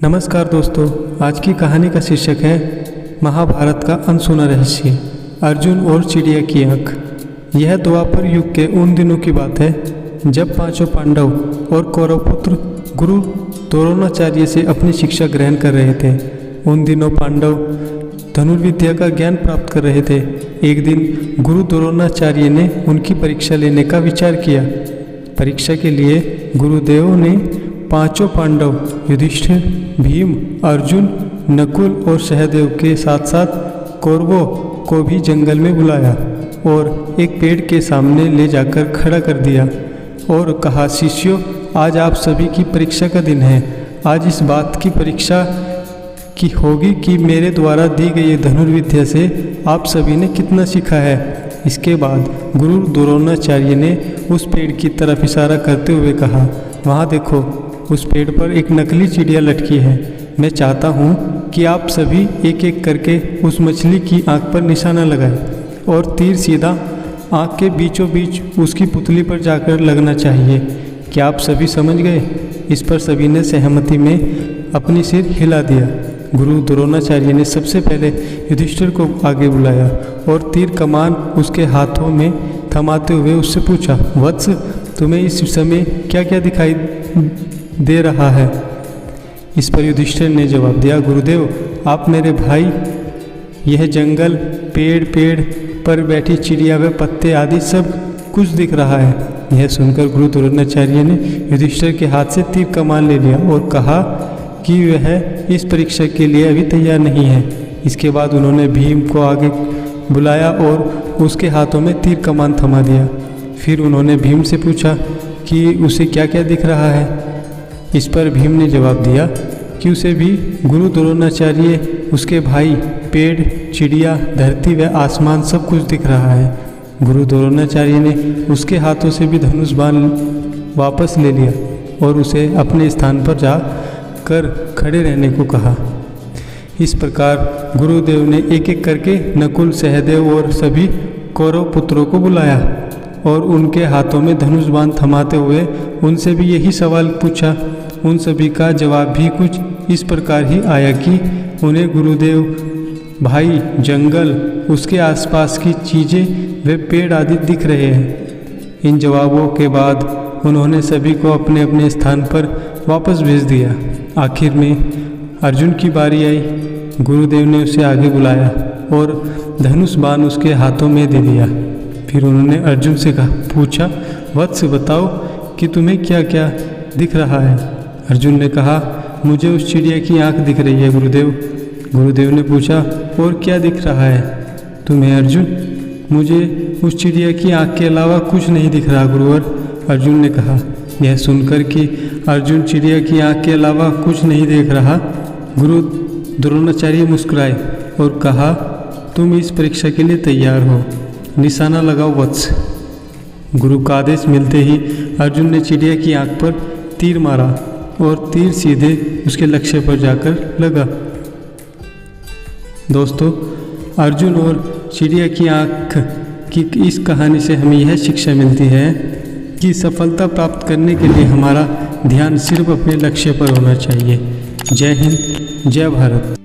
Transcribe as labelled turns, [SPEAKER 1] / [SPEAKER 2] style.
[SPEAKER 1] नमस्कार दोस्तों, आज की कहानी का शीर्षक है महाभारत का अनसुना रहस्य, अर्जुन और चिड़िया की आँख। यह द्वापर युग के उन दिनों की बात है जब पांचों पांडव और कौरव पुत्र गुरु द्रोणाचार्य से अपनी शिक्षा ग्रहण कर रहे थे। उन दिनों पांडव धनुर्विद्या का ज्ञान प्राप्त कर रहे थे। एक दिन गुरु द्रोणाचार्य ने उनकी परीक्षा लेने का विचार किया। परीक्षा के लिए गुरुदेव ने पांचों पांडव युधिष्ठिर, भीम, अर्जुन, नकुल और सहदेव के साथ साथ कौरवों को भी जंगल में बुलाया और एक पेड़ के सामने ले जाकर खड़ा कर दिया और कहा, शिष्यों, आज आप सभी की परीक्षा का दिन है। आज इस बात की परीक्षा की होगी कि मेरे द्वारा दी गई धनुर्विद्या से आप सभी ने कितना सीखा है। इसके बाद गुरु द्रोणाचार्य ने उस पेड़ की तरफ इशारा करते हुए कहा, वहाँ देखो, उस पेड़ पर एक नकली चिड़िया लटकी है। मैं चाहता हूँ कि आप सभी एक एक करके उस मछली की आँख पर निशाना लगाएं और तीर सीधा आँख के बीचों बीच उसकी पुतली पर जाकर लगना चाहिए। क्या आप सभी समझ गए? इस पर सभी ने सहमति में अपनी सिर हिला दिया। गुरु द्रोणाचार्य ने सबसे पहले युधिष्ठिर को आगे बुलाया और तीर कमान उसके हाथों में थमाते हुए उससे पूछा, वत्स, तुम्हें इस समय क्या क्या दिखाई दे रहा है? इस पर युधिष्ठिर ने जवाब दिया, गुरुदेव, आप मेरे भाई, यह जंगल, पेड़ पर बैठी चिड़िया व पत्ते आदि सब कुछ दिख रहा है। यह सुनकर गुरु द्रोणाचार्य ने युधिष्ठिर के हाथ से तीर कमान ले लिया और कहा कि वह इस परीक्षा के लिए अभी तैयार नहीं है। इसके बाद उन्होंने भीम को आगे बुलाया और उसके हाथों में तीर कमान थमा दिया। फिर उन्होंने भीम से पूछा कि उसे क्या क्या दिख रहा है। इस पर भीम ने जवाब दिया कि उसे भी गुरु द्रोणाचार्य, उसके भाई, पेड़, चिड़िया, धरती व आसमान सब कुछ दिख रहा है। गुरु द्रोणाचार्य ने उसके हाथों से भी धनुष बाण वापस ले लिया और उसे अपने स्थान पर जाकर खड़े रहने को कहा। इस प्रकार गुरुदेव ने एक एक करके नकुल, सहदेव और सभी कौरव पुत्रों को बुलाया और उनके हाथों में धनुष बाण थमाते हुए उनसे भी यही सवाल पूछा। उन सभी का जवाब भी कुछ इस प्रकार ही आया कि उन्हें गुरुदेव, भाई, जंगल, उसके आसपास की चीज़ें वे पेड़ आदि दिख रहे हैं। इन जवाबों के बाद उन्होंने सभी को अपने अपने स्थान पर वापस भेज दिया। आखिर में अर्जुन की बारी आई। गुरुदेव ने उसे आगे बुलाया और धनुष बाण उसके हाथों में दे दिया। फिर उन्होंने अर्जुन से पूछा, वत्स, बताओ कि तुम्हें क्या क्या दिख रहा है? अर्जुन ने कहा, मुझे उस चिड़िया की आँख दिख रही है गुरुदेव। गुरुदेव ने पूछा, और क्या दिख रहा है तुम्हें अर्जुन? मुझे उस चिड़िया की आँख के अलावा कुछ नहीं दिख रहा गुरुवर, अर्जुन ने कहा। यह सुनकर कि अर्जुन चिड़िया की आँख के अलावा कुछ नहीं देख रहा, गुरु द्रोणाचार्य मुस्कुराए और कहा, तुम इस परीक्षा के लिए तैयार हो, निशाना लगाओ वत्स। गुरु का आदेश मिलते ही अर्जुन ने चिड़िया की आँख पर तीर मारा और तीर सीधे उसके लक्ष्य पर जाकर लगा। दोस्तों, अर्जुन और चिड़िया की आँख की इस कहानी से हमें यह शिक्षा मिलती है कि सफलता प्राप्त करने के लिए हमारा ध्यान सिर्फ अपने लक्ष्य पर होना चाहिए। जय हिंद, जय भारत।